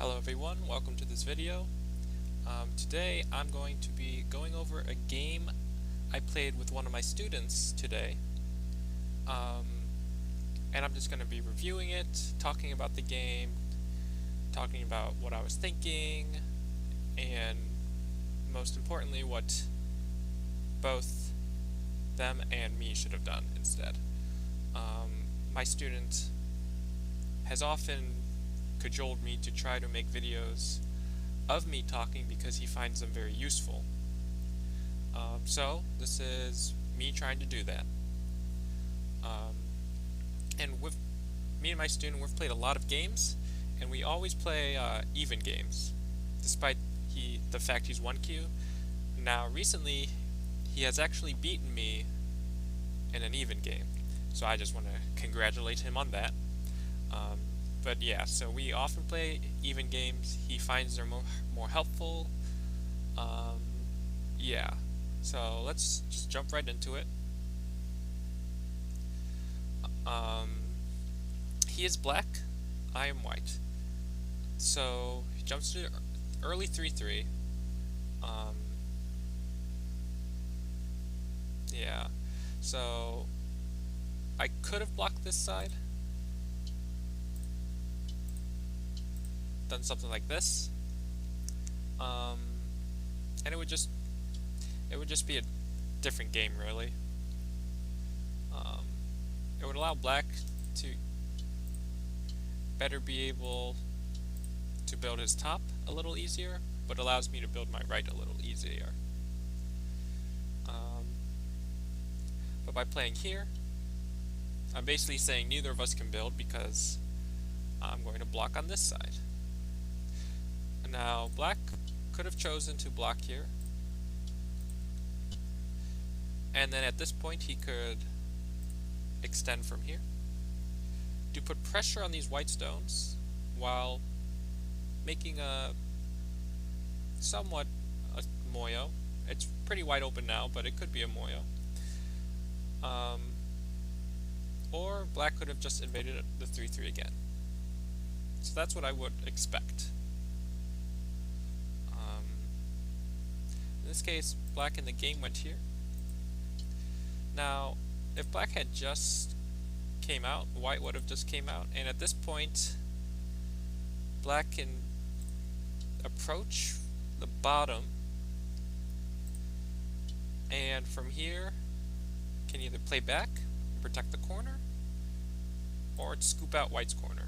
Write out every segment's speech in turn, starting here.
Hello everyone, welcome to this video. Today I'm going to be going over a game I played with one of my students today. Um, and I'm just going to be reviewing it, talking about the game, talking about what I was thinking, and most importantly what both them and me should have done instead. My student has often cajoled me to try to make videos of me talking because he finds them very useful. So this is me trying to do that. And with me and my student, we've played a lot of games, and we always play even games, despite the fact he's 1Q. Now recently, he has actually beaten me in an even game, so I just want to congratulate him on that. But yeah, so we often play even games. He finds they're more helpful. Yeah, so let's just jump right into it. He is black. I am white. So he jumps to early 3-3. Yeah, so I could have blocked this side. Done something like this, and it would just be a different game, really. It would allow black to better be able to build his top a little easier, but allows me to build my right a little easier. But by playing here, I'm basically saying neither of us can build because I'm going to block on this side. Now, black could have chosen to block here, and then at this point he could extend from here to put pressure on these white stones while making a somewhat a moyo. It's pretty wide open now, but it could be a moyo. Or black could have just invaded the 3-3 again. So that's what I would expect. In this case, black in the game went here. Now, if black had just came out, white would have just came out, and at this point, black can approach the bottom, and from here, can either play back and protect the corner, or scoop out white's corner.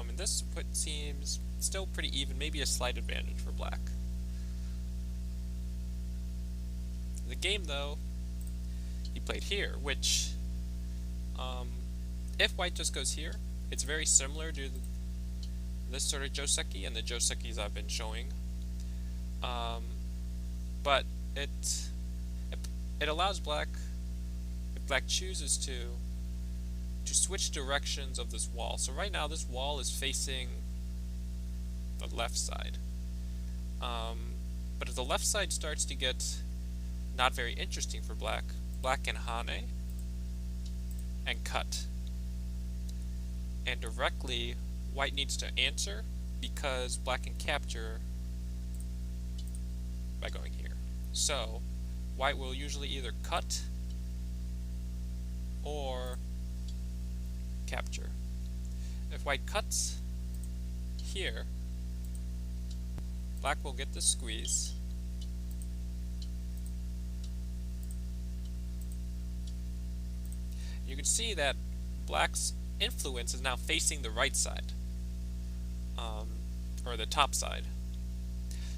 And this seems still pretty even, maybe a slight advantage for black. The game, though, he played here, which, if white just goes here, it's very similar to this sort of joseki and the josekis I've been showing. But it allows black, if black chooses to switch directions of this wall. So right now this wall is facing the left side. But if the left side starts to get not very interesting for black, black can hane and cut. And directly, white needs to answer because black can capture by going here. So, white will usually either cut or capture. If white cuts here, black will get the squeeze. You can see that black's influence is now facing the right side, or the top side.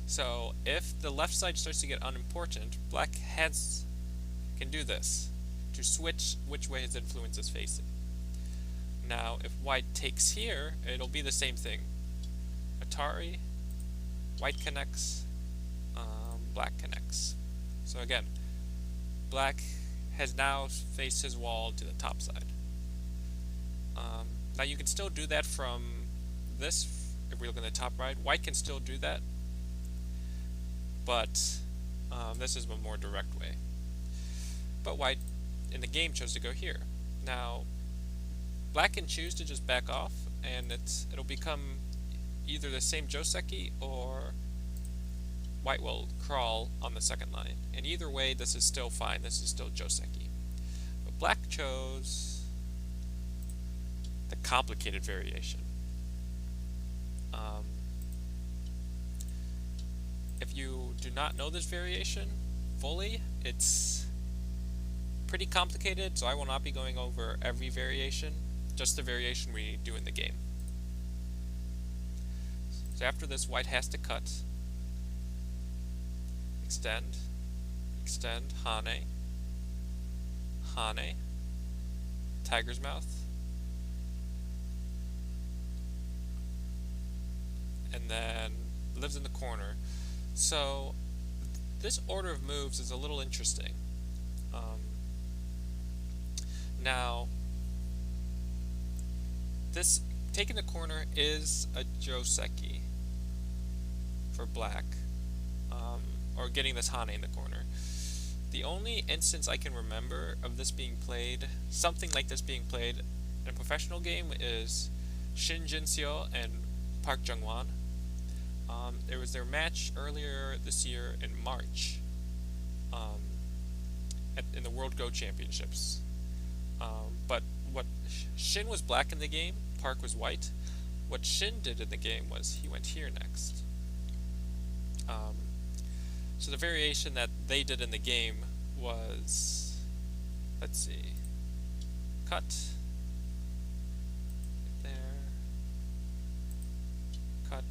So if the left side starts to get unimportant, black can do this to switch which way his influence is facing. Now if white takes here, it'll be the same thing. Atari, white connects, black connects. So again, black has now faced his wall to the top side. Now you can still do that from this, if we look in the top right. White can still do that, but this is a more direct way. But white in the game chose to go here. Now, black can choose to just back off, and it'll become either the same joseki or white will crawl on the second line. And either way, this is still fine. This is still joseki. But black chose the complicated variation. If you do not know this variation fully, it's pretty complicated, so I will not be going over every variation, just the variation we do in the game. So after this, white has to cut, extend, hane, tiger's mouth, and then lives in the corner. So this order of moves is a little interesting. Now, this taking the corner is a joseki for black, or getting this hane in the corner. The only instance I can remember of this being played, something like this being played in a professional game, is Shin Jinseo and Park Jung-won. There was their match earlier this year in March, in the World Go Championships. But what Shin was black in the game, Park was white. What Shin did in the game was he went here next. So the variation that they did in the game was, let's see, cut, there, cut,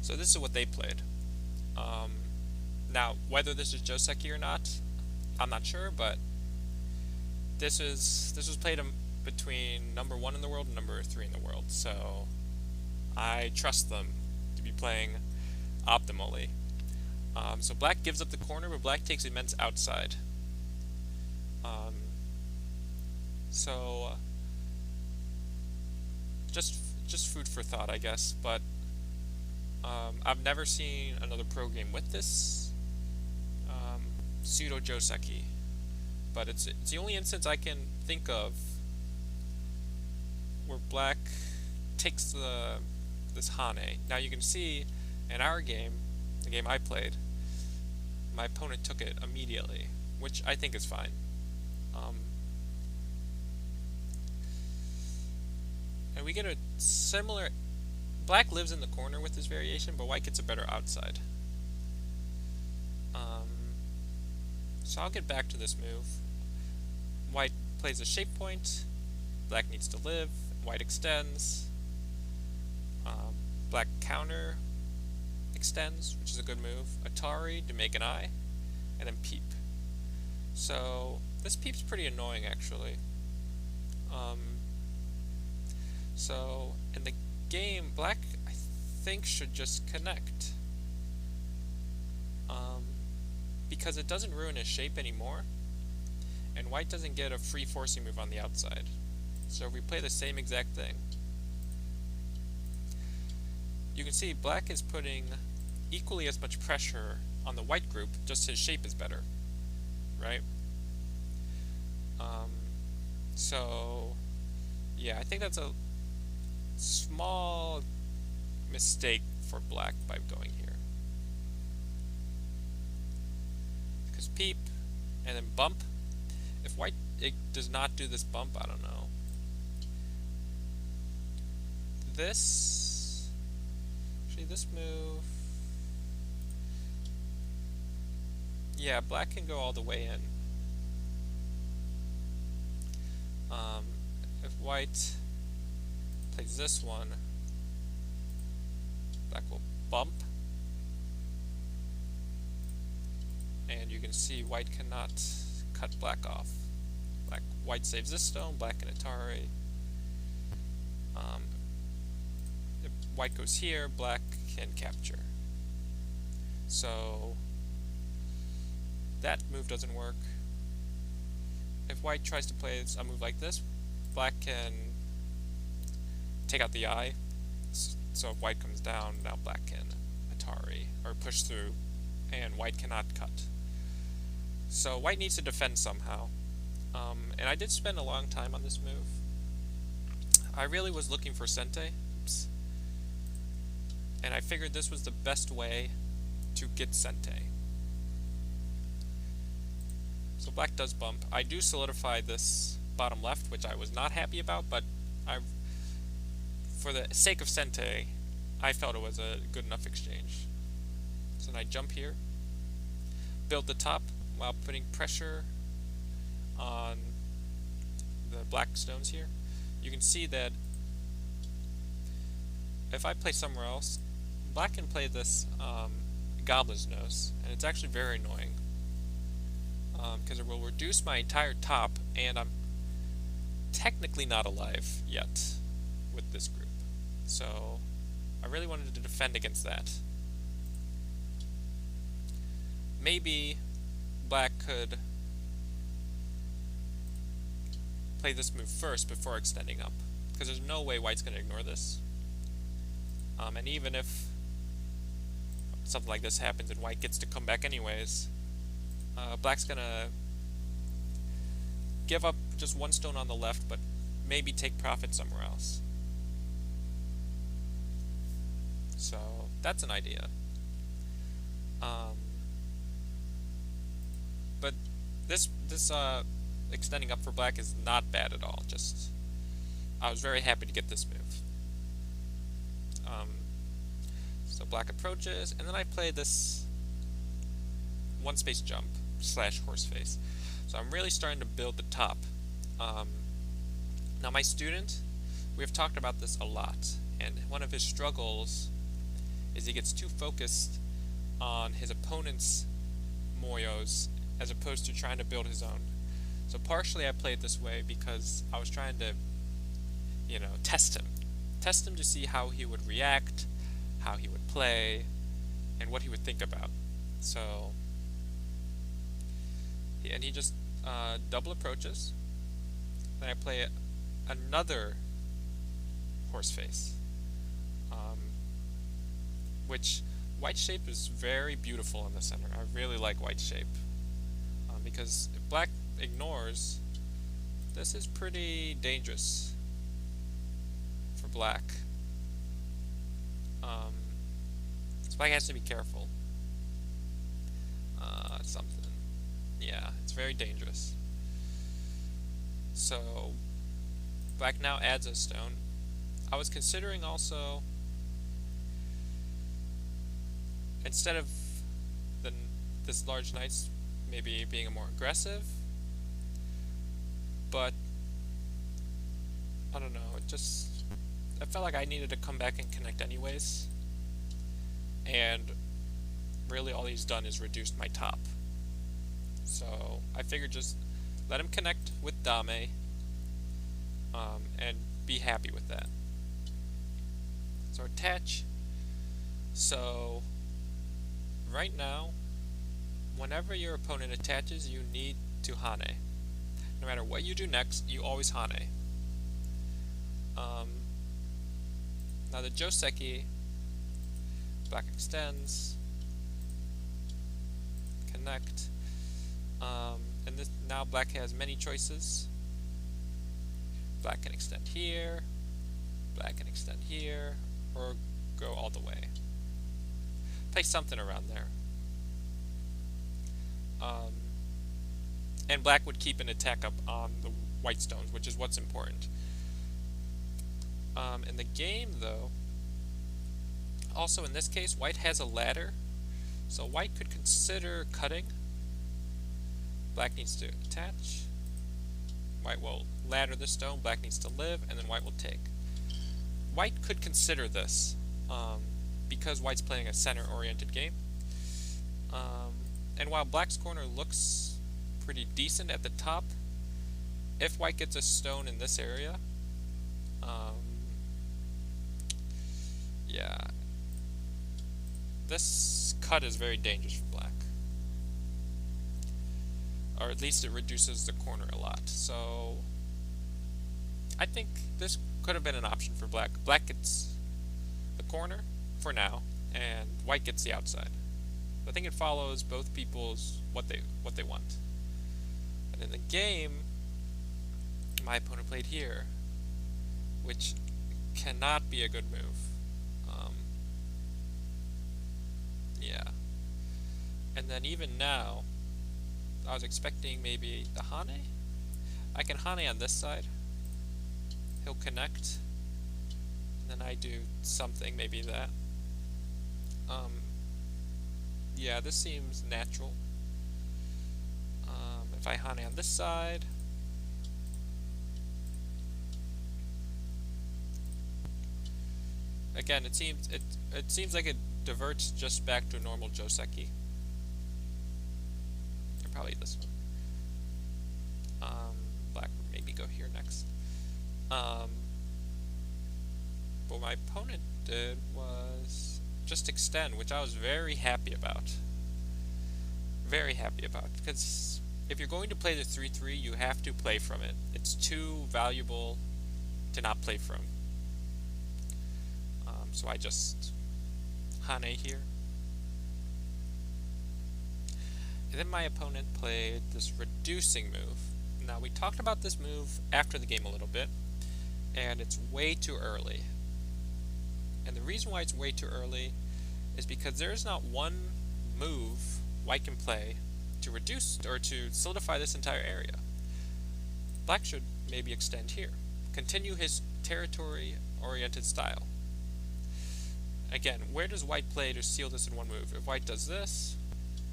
so this is what they played. Now, whether this is joseki or not, I'm not sure, but this was played between number 1 in the world and number 3 in the world, so I trust them to be playing optimally. So black gives up the corner, but black takes immense outside. So just food for thought, I guess, but I've never seen another pro game with this pseudo joseki, but it's the only instance I can think of where black takes this hane. Now you can see in our game, the game I played, my opponent took it immediately, which I think is fine. And we get a similar. Black lives in the corner with this variation, but white gets a better outside. So I'll get back to this move. White plays a shape point, black needs to live, white extends, black counter extends, which is a good move, Atari to make an eye, and then peep. So this peep's pretty annoying actually. So in the game, black I think should just connect, because it doesn't ruin his shape anymore, and white doesn't get a free forcing move on the outside. So if we play the same exact thing, you can see black is putting equally as much pressure on the white group, just his shape is better, right? So yeah, I think that's a small mistake for black by going here. Because peep, and then bump. If white does not do this bump, I don't know. This, actually this move, yeah, black can go all the way in. If white plays this one, black will bump, and you can see white cannot cut black off. White saves this stone, black can Atari. If white goes here, black can capture. So that move doesn't work. If white tries to play a move like this, black can take out the eye. So if white comes down, now black can Atari, or push through, and white cannot cut. So white needs to defend somehow. And I did spend a long time on this move. I really was looking for Sente. Oops. And I figured this was the best way to get Sente. So black does bump. I do solidify this bottom left, which I was not happy about, but for the sake of Sente, I felt it was a good enough exchange. So then I jump here, build the top while putting pressure on the black stones here. You can see that if I play somewhere else, black can play this Goblin's Nose, and it's actually very annoying because it will reduce my entire top, and I'm technically not alive yet with this group. So I really wanted to defend against that. Maybe black could play this move first before extending up, because there's no way white's going to ignore this. And even if something like this happens and white gets to come back anyways, black's going to give up just one stone on the left, but maybe take profit somewhere else. So that's an idea. But this extending up for black is not bad at all. Just I was very happy to get this move. So black approaches, and then I play this one space jump / horse face. So I'm really starting to build the top. Now my student, we have talked about this a lot, and one of his struggles is he gets too focused on his opponent's moyos as opposed to trying to build his own. So partially I played this way because I was trying to, test him to see how he would react, how he would play, and what he would think about. So, and he just double approaches. Then I play another horse face, which white shape is very beautiful in the center. I really like white shape because if black ignores, this is pretty dangerous for black. So black has to be careful. Something. Yeah, it's very dangerous. So black now adds a stone. I was considering also, instead of this large knight's maybe being more aggressive, but I don't know, I felt like I needed to come back and connect anyways, and really all he's done is reduced my top. So I figured just let him connect with Dame, and be happy with that. So attach. So right now, whenever your opponent attaches, you need to Hane. No matter what you do next, you always Hane. Now the Joseki, black extends, connect, and now black has many choices. Black can extend here, black can extend here, or go all the way. Play something around there. And black would keep an attack up on the white stones, which is what's important. In the game, though, also in this case, white has a ladder, so white could consider cutting. Black needs to attach. White will ladder the stone, black needs to live, and then white will take. White could consider this, because white's playing a center-oriented game. And while black's corner looks pretty decent at the top, if white gets a stone in this area, yeah, this cut is very dangerous for black. or at least it reduces the corner a lot. So I think this could have been an option for black. Black gets the corner for now, and white gets the outside. I think it follows both people's what they want. And in the game, my opponent played here, which cannot be a good move. Yeah. And then even now, I was expecting maybe the Hane. I can Hane on this side. He'll connect. And then I do something, maybe that. Yeah, this seems natural. If I Hane on this side, again, it seems like it diverts just back to normal Joseki. Or probably this one. Black would maybe go here next. What my opponent did was just extend, which I was very happy about. Very happy about, because if you're going to play the 3-3, you have to play from it. It's too valuable to not play from. So I just Hane here. And then my opponent played this reducing move. Now we talked about this move after the game a little bit, and it's way too early. And the reason why it's way too early is because there is not one move white can play to reduce or to solidify this entire area. Black should maybe extend here, continue his territory-oriented style. Again, where does white play to seal this in one move? If white does this,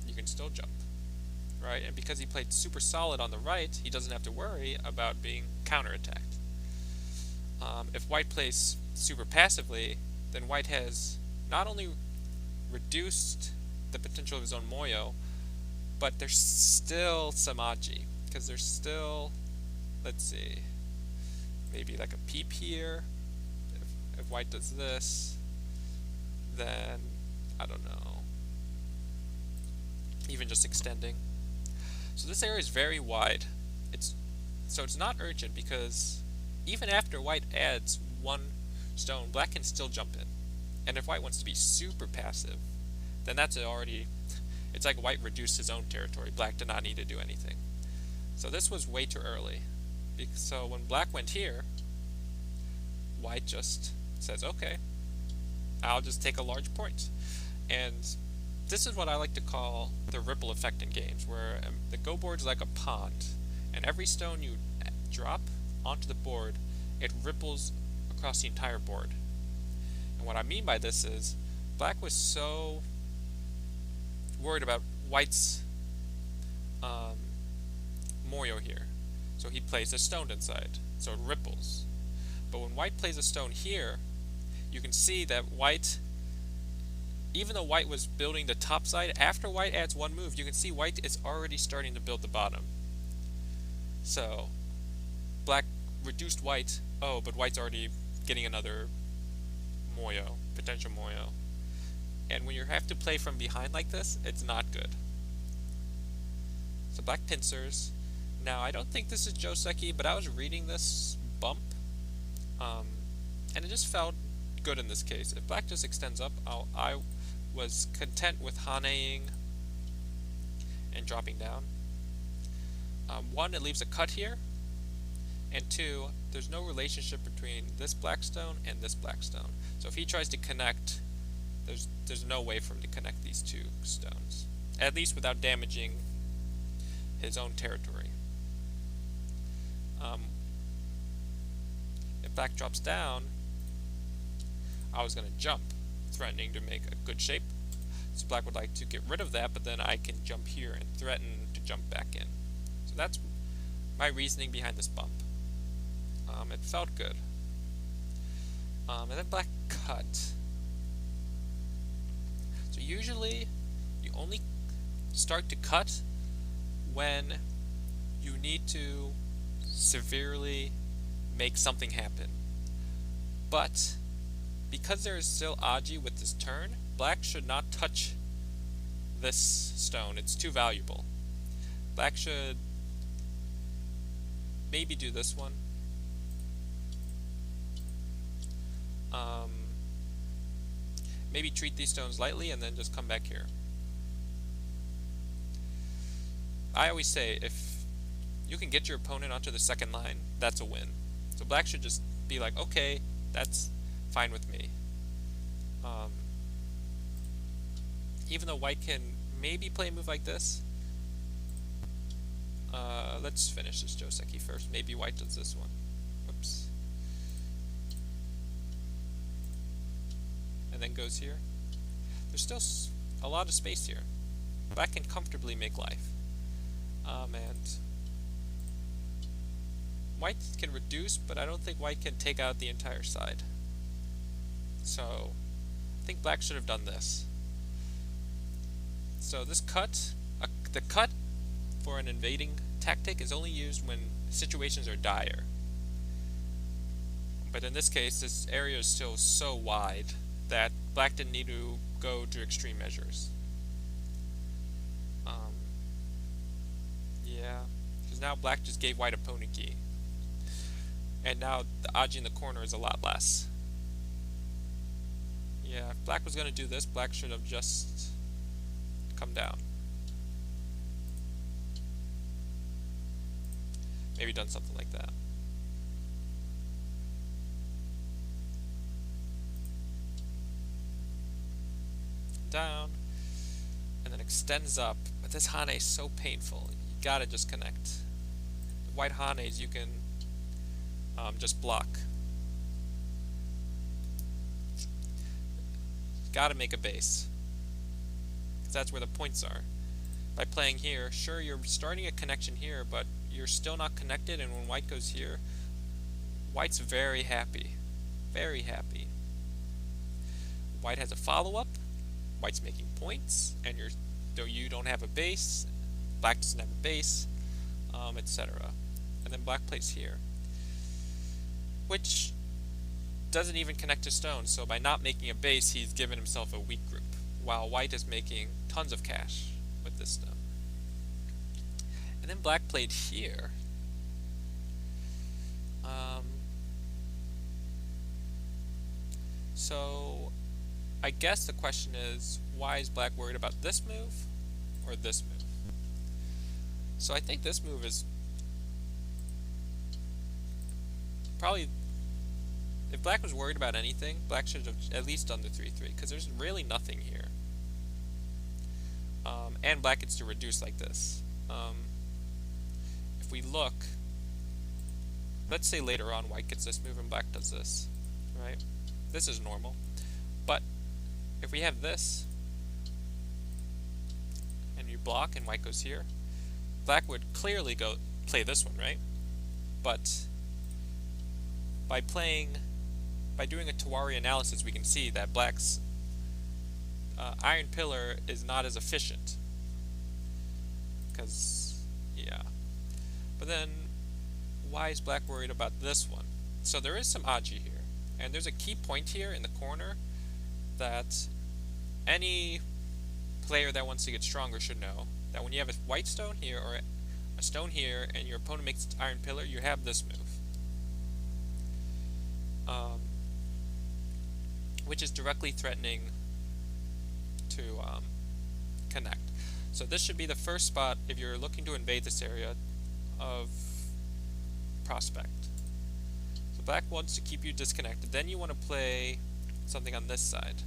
you can still jump, right? And because he played super solid on the right, he doesn't have to worry about being counterattacked. If white plays super passively, then white has not only reduced the potential of his own Moyo, but there's still some Aji, because there's still, let's see, maybe like a peep here. If white does this, then, I don't know, even just extending. So this area is very wide. So it's not urgent, because even after white adds one stone, black can still jump in. And if white wants to be super passive, then that's already, it's like white reduced his own territory. Black did not need to do anything. So this was way too early. So when black went here, white just says, okay, I'll just take a large point. And this is what I like to call the ripple effect in games, where the go board's like a pond, and every stone you drop onto the board, it ripples across the entire board. And what I mean by this is, black was so worried about white's Moyo here, so he plays a stone inside, so it ripples. But when white plays a stone here, you can see that white, even though white was building the top side, after white adds one move, you can see white is already starting to build the bottom. So black reduced white, oh, but white's already getting another Moyo, potential Moyo. And when you have to play from behind like this, it's not good. So black pincers. Now, I don't think this is Joseki, but I was reading this bump, and it just felt good in this case. If black just extends up, I was content with Haneing and dropping down. One, it leaves a cut here, and two, there's no relationship between this black stone and this black stone. So if he tries to connect, there's no way for him to connect these two stones, at least without damaging his own territory. If black drops down, I was going to jump, threatening to make a good shape. So black would like to get rid of that, but then I can jump here and threaten to jump back in. So that's my reasoning behind this bump. It felt good. And then black cut. So usually you only start to cut when you need to severely make something happen. But because there is still Aji with this turn, black should not touch this stone. It's too valuable. Black should maybe do this one. Maybe treat these stones lightly and then just come back here. I always say, if you can get your opponent onto the second line, that's a win. So black should just be like, okay, that's fine with me. Even though white can maybe play a move like this. Let's finish this Joseki first. Maybe white does this one. Whoops. And then goes here. There's still a lot of space here. Black can comfortably make life. And white can reduce, but I don't think white can take out the entire side. So I think black should have done this. So this cut, the cut for an invading tactic is only used when situations are dire. But in this case, this area is still so wide that black didn't need to go to extreme measures. Yeah, because now black just gave white a pony key. And now the Aji in the corner is a lot less. Yeah, if black was going to do this, black should have just come down. Maybe done something like that. Down. And then extends up. But this Hane is so painful. You gotta just connect. The white Hanes you can just block. Gotta make a base. Because that's where the points are. By playing here, sure, you're starting a connection here, but you're still not connected, and when white goes here, white's very happy. Very happy. White has a follow-up, white's making points, and though you don't have a base, black doesn't have a base, etc. And then black plays here, which doesn't even connect to stone, so by not making a base, he's given himself a weak group, while white is making tons of cash with this stone. And then black played here. So I guess the question is, why is black worried about this move or this move? So I think this move is probably, if black was worried about anything, black should have at least done the 3-3, because there's really nothing here. And black gets to reduce like this. If we look, let's say later on white gets this move and black does this, right? This is normal. But if we have this, and you block and white goes here, black would clearly go play this one, right? But by doing a Tawari analysis, we can see that black's iron pillar is not as efficient. Because, yeah. But then, why is black worried about this one? So there is some Aji here. And there's a key point here in the corner that any player that wants to get stronger should know. That when you have a white stone here, or a stone here, and your opponent makes its iron pillar, you have this move. Which is directly threatening to connect. So this should be the first spot if you're looking to invade this area of prospect. So black wants to keep you disconnected. Then you want to play something on this side.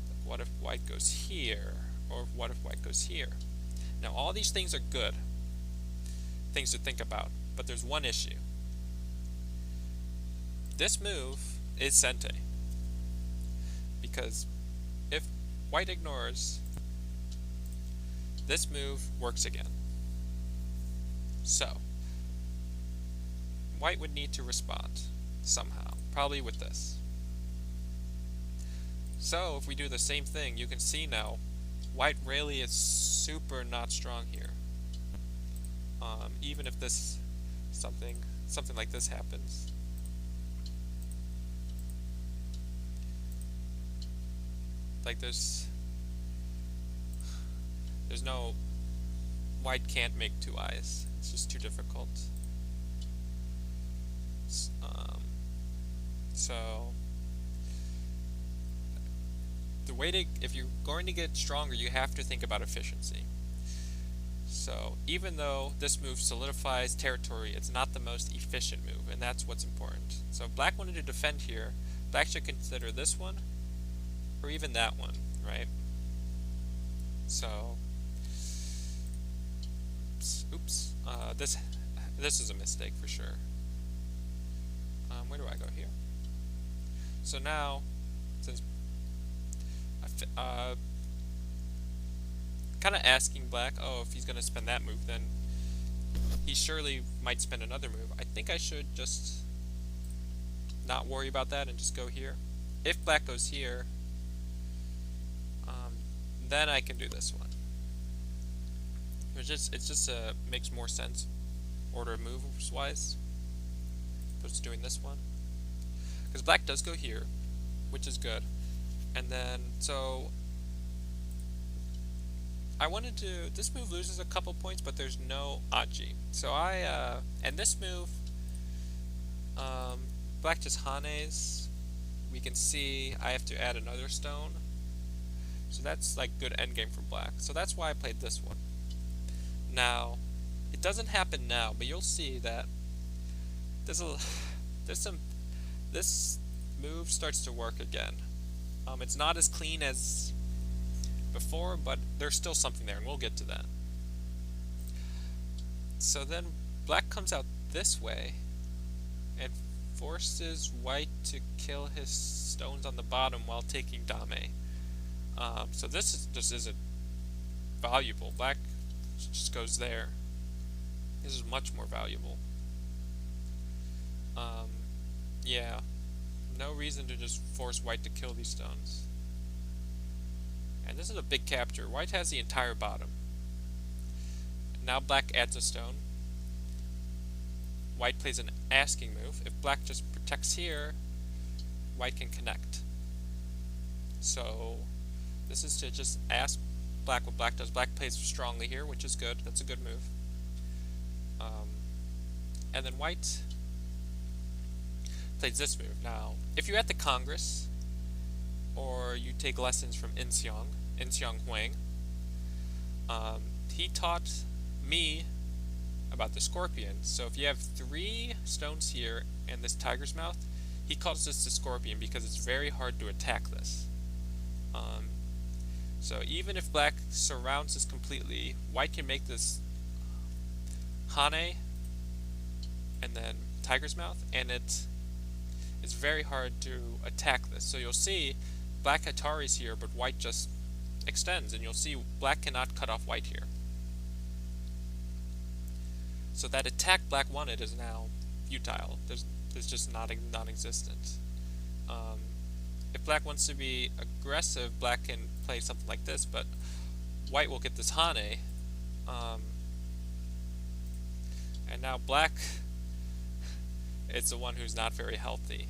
Like what if white goes here? Or what if white goes here? Now all these things are good things to think about, but there's one issue. This move is Sente. Because if white ignores, this move works again. So, white would need to respond somehow, probably with this. So, if we do the same thing, you can see now, white really is super not strong here. Even if this something like this happens. Like there's no white can't make two eyes. It's just too difficult. So the way to, if you're going to get stronger, you have to think about efficiency. So even though this move solidifies territory, it's not the most efficient move, and that's what's important. So if black wanted to defend here, black should consider this one, or even that one, right? So, oops, this is a mistake for sure. Where do I go here? So now, since kind of asking black, oh, if he's going to spend that move, then he surely might spend another move. I think I should just not worry about that and just go here. If black goes here, then I can do this one. It just makes more sense order of moves wise. Just doing this one, because black does go here, which is good. And then so I wanted to, this move loses a couple points, but there's no Aji. So and this move, black just Hanes. We can see I have to add another stone. So that's like good endgame for black. So that's why I played this one. Now, it doesn't happen now, but you'll see that this move starts to work again. It's not as clean as before, but there's still something there, and we'll get to that. So then black comes out this way and forces white to kill his stones on the bottom while taking dame. So this just isn't valuable. Black just goes there. This is much more valuable. Yeah, no reason to just force white to kill these stones. And this is a big capture. White has the entire bottom. Now black adds a stone. White plays an asking move. If black just protects here, white can connect. So this is to just ask black what black does. Black plays strongly here, which is good. That's a good move. And then white plays this move. Now, if you're at the Congress, or you take lessons from Inxiang Huang, he taught me about the scorpion. So if you have 3 stones here and this tiger's mouth, he calls this the scorpion because it's very hard to attack this. So even if black surrounds this completely, white can make this Hane and then tiger's mouth, and it's very hard to attack this. So you'll see black Atari's here, but white just extends, and you'll see black cannot cut off white here. So that attack black wanted is now futile. There's just non-existent. If black wants to be aggressive, black can play something like this, but white will get this Hane. And now black is the one who's not very healthy.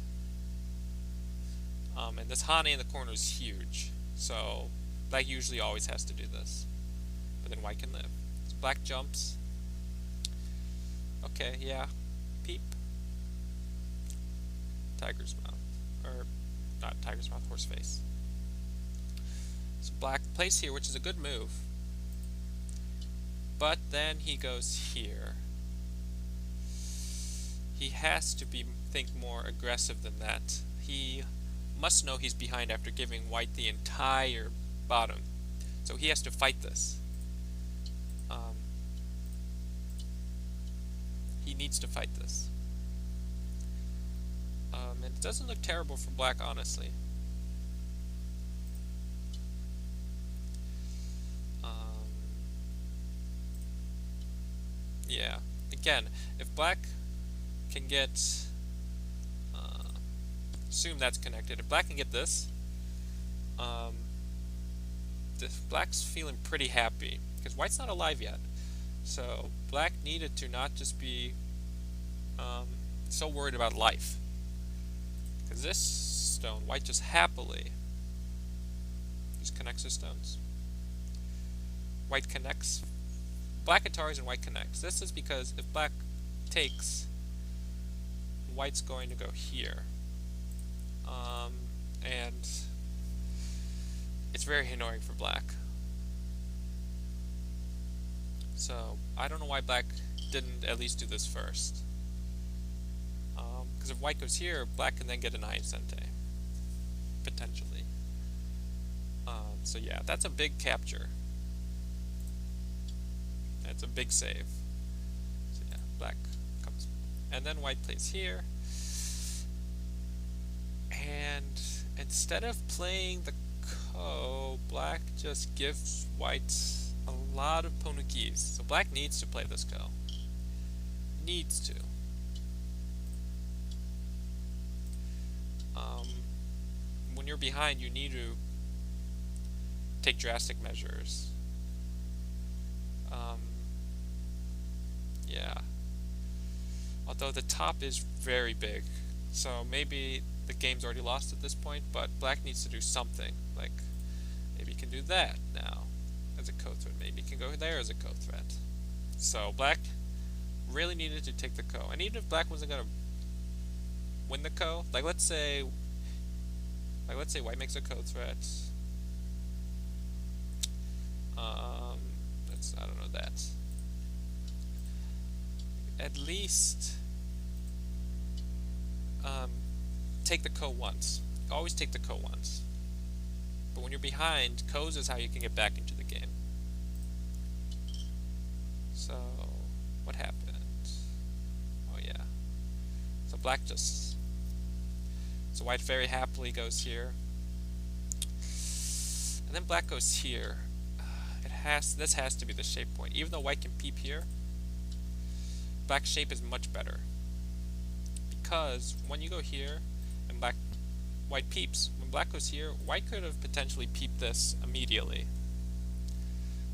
And this Hane in the corner is huge. So black usually always has to do this. But then white can live. So black jumps. Okay, yeah. Peep. Tiger's mouth. Or, not tiger's mouth, horse face. So black plays here, which is a good move. But then he goes here. He has to think more aggressive than that. He must know he's behind after giving white the entire bottom. So he has to fight this. He needs to fight this. And it doesn't look terrible for black, honestly. Yeah. Again, if black can get... assume that's connected. If black can get this, black's feeling pretty happy, because white's not alive yet. So black needed to not just be so worried about life. Because this stone, white just happily just connects his stones. White connects black Ataris and white connects. This is because if black takes, white's going to go here. And it's very annoying for black. So I don't know why black didn't at least do this first. Because if white goes here, black can then get an Iacente, potentially. So yeah, that's a big capture. That's a big save. So yeah, black comes. And then white plays here. And instead of playing the ko, black just gives white a lot of ponukis. So black needs to play this ko. Needs to. When you're behind, you need to take drastic measures. Yeah. Although the top is very big, so maybe the game's already lost at this point, but black needs to do something. Like, maybe you can do that now as a co-threat. Maybe you can go there as a co-threat. So black really needed to take the ko. And even if black wasn't going to win the ko, like let's say white makes a co-threat. I don't know that. At least take the ko once. Always take the ko once. But when you're behind, ko's is how you can get back into the game. So what happened? Oh yeah. So black just. So white very happily goes here. And then black goes here. This has to be the shape point. Even though white can peep here, black's shape is much better. Because when you go here and white peeps, when black goes here, white could have potentially peeped this immediately.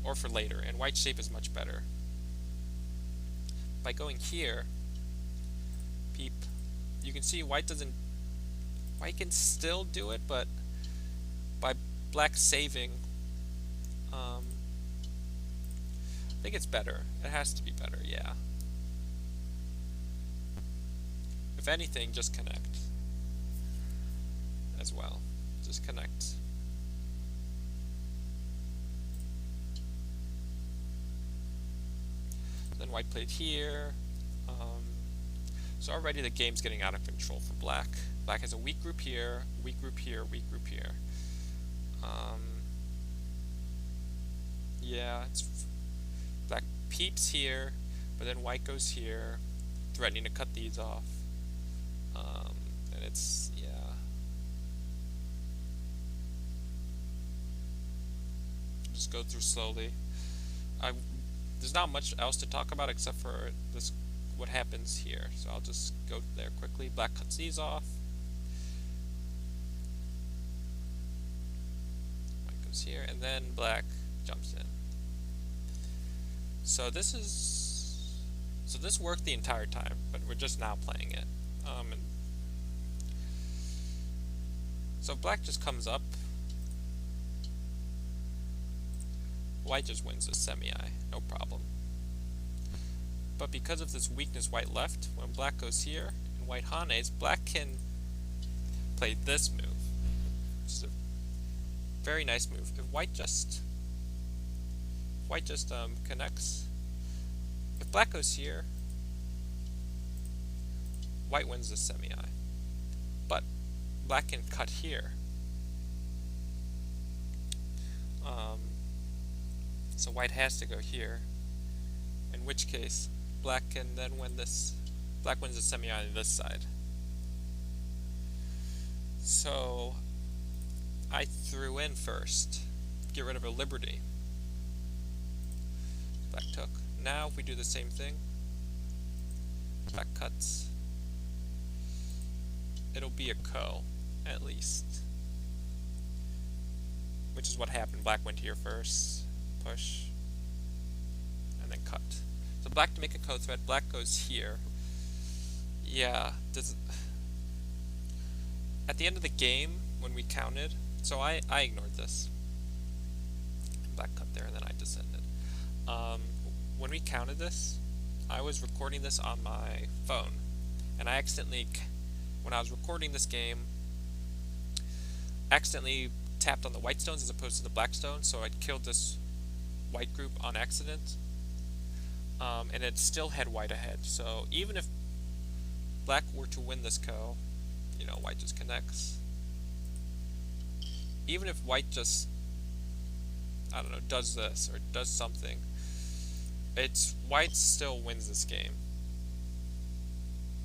Or for later, and white's shape is much better. By going here, peep, you can see white can still do it, but by black saving, I think it's better. It has to be better, yeah. If anything, just connect as well. Just connect. Then white played here. So already the game's getting out of control for black. Black has a weak group here, weak group here, weak group here. Yeah, black peeps here, but then white goes here, threatening to cut these off. And it's, yeah. Just go through slowly. There's not much else to talk about except for this, what happens here. So I'll just go there quickly. Black cuts these off. White goes here, and then black jumps in. So this worked the entire time, but we're just now playing it. And so black just comes up. White just wins the semi-eye, no problem. But because of this weakness white left, when black goes here and white hanes, black can play this move. Which is a very nice move. If white just connects. If black goes here, white wins the semi-eye. But black can cut here. So white has to go here. In which case, black can then win this. Black wins the semi-eye on this side. So I threw in first. Get rid of a liberty. Black took. Now if we do the same thing, black cuts, it'll be a ko, at least. Which is what happened. Black went here first, push, and then cut. So black to make a ko threat, black goes here. Yeah, at the end of the game, when we counted, so I ignored this. Black cut there, and then I descended. when we counted this, I was recording this on my phone, and I accidentally, when I was recording this game, accidentally tapped on the white stones as opposed to the black stones, so I killed this white group on accident, and it still had white ahead. So even if black were to win this co, you know, white just connects. Even if white just, I don't know, does this or does something, it's white still wins this game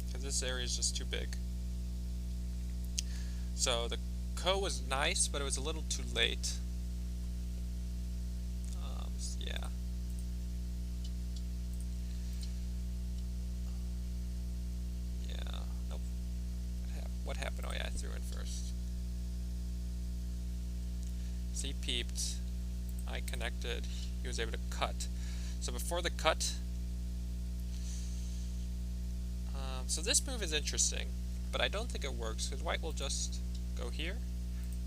because this area is just too big. So the co was nice, but it was a little too late. Yeah. Yeah. Nope. What happened? Oh yeah, I threw in first. So he peeped. I connected. He was able to cut. So before the cut, so this move is interesting, but I don't think it works because white will just go here,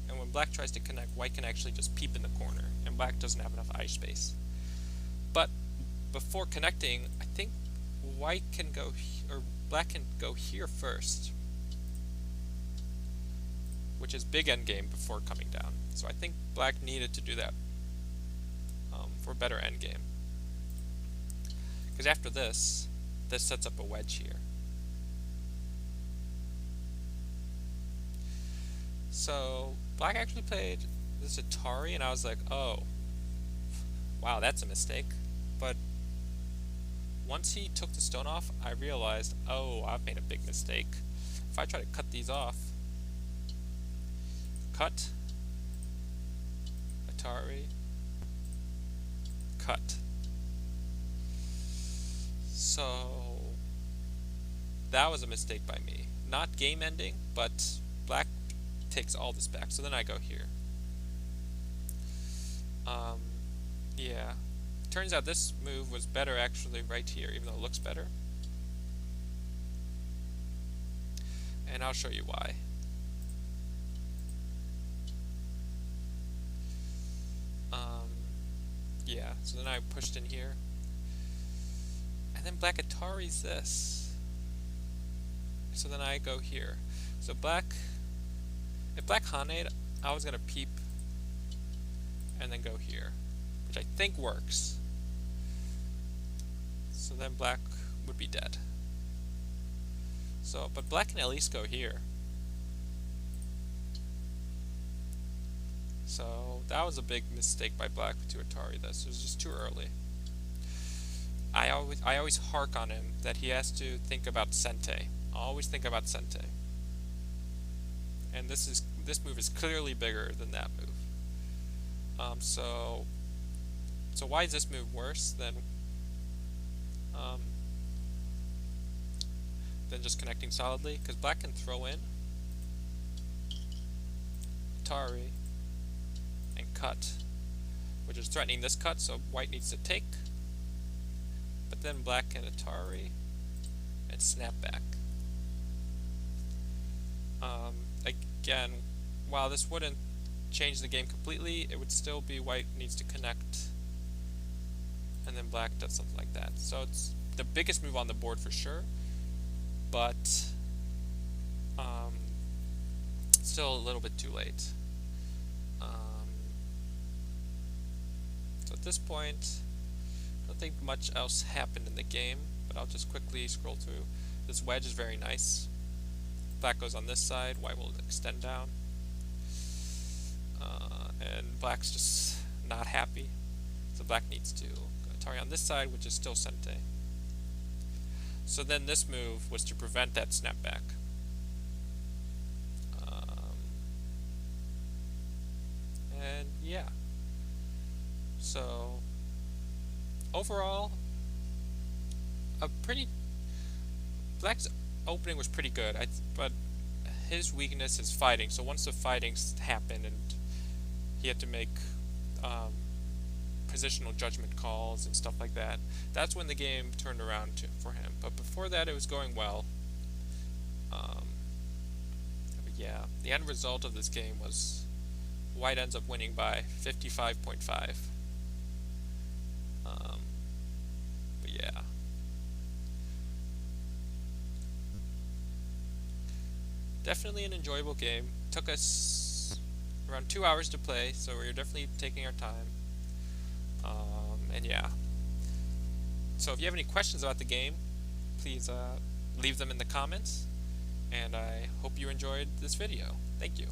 and when black tries to connect, white can actually just peep in the corner, and black doesn't have enough eye space. But before connecting, I think white can go, or black can go here first, which is big endgame before coming down. So I think black needed to do that for a better endgame. Because after this sets up a wedge here. So black actually played this Atari, and I was like, oh, wow, that's a mistake. But once he took the stone off, I realized, oh, I've made a big mistake. If I try to cut these off, cut, Atari, cut. So that was a mistake by me. Not game ending, but black takes all this back. So then I go here. Yeah. Turns out this move was better actually right here, even though it looks better. And I'll show you why. Yeah, so then I pushed in here. And then black Atari's this. So then I go here. So black, if black Haned, I was going to peep and then go here, which I think works. So then black would be dead. So, but black can at least go here. So that was a big mistake by black to Atari this. It was just too early. I always hark on him that he has to think about Sente. Always think about Sente. And this move is clearly bigger than that move. So why is this move worse than just connecting solidly? Because black can throw in Atari and cut, which is threatening this cut, so white needs to take. But then black can Atari and snap back. Again, while this wouldn't change the game completely, it would still be white needs to connect, and then black does something like that. So it's the biggest move on the board for sure, but still a little bit too late. So at this point, I don't think much else happened in the game, but I'll just quickly scroll through. This wedge is very nice. Black goes on this side, white will extend down. And black's just not happy. So black needs to go Atari on this side, which is still Sente. So then this move was to prevent that snapback. And yeah. So overall, black's opening was pretty good, but his weakness is fighting. So once the fighting happened and he had to make positional judgment calls and stuff like that, that's when the game turned around for him. But before that, it was going well. But yeah, the end result of this game was white ends up winning by 55.5. Definitely an enjoyable game. Took us around 2 hours to play, so we're definitely taking our time. And yeah. So if you have any questions about the game, please leave them in the comments. And I hope you enjoyed this video. Thank you.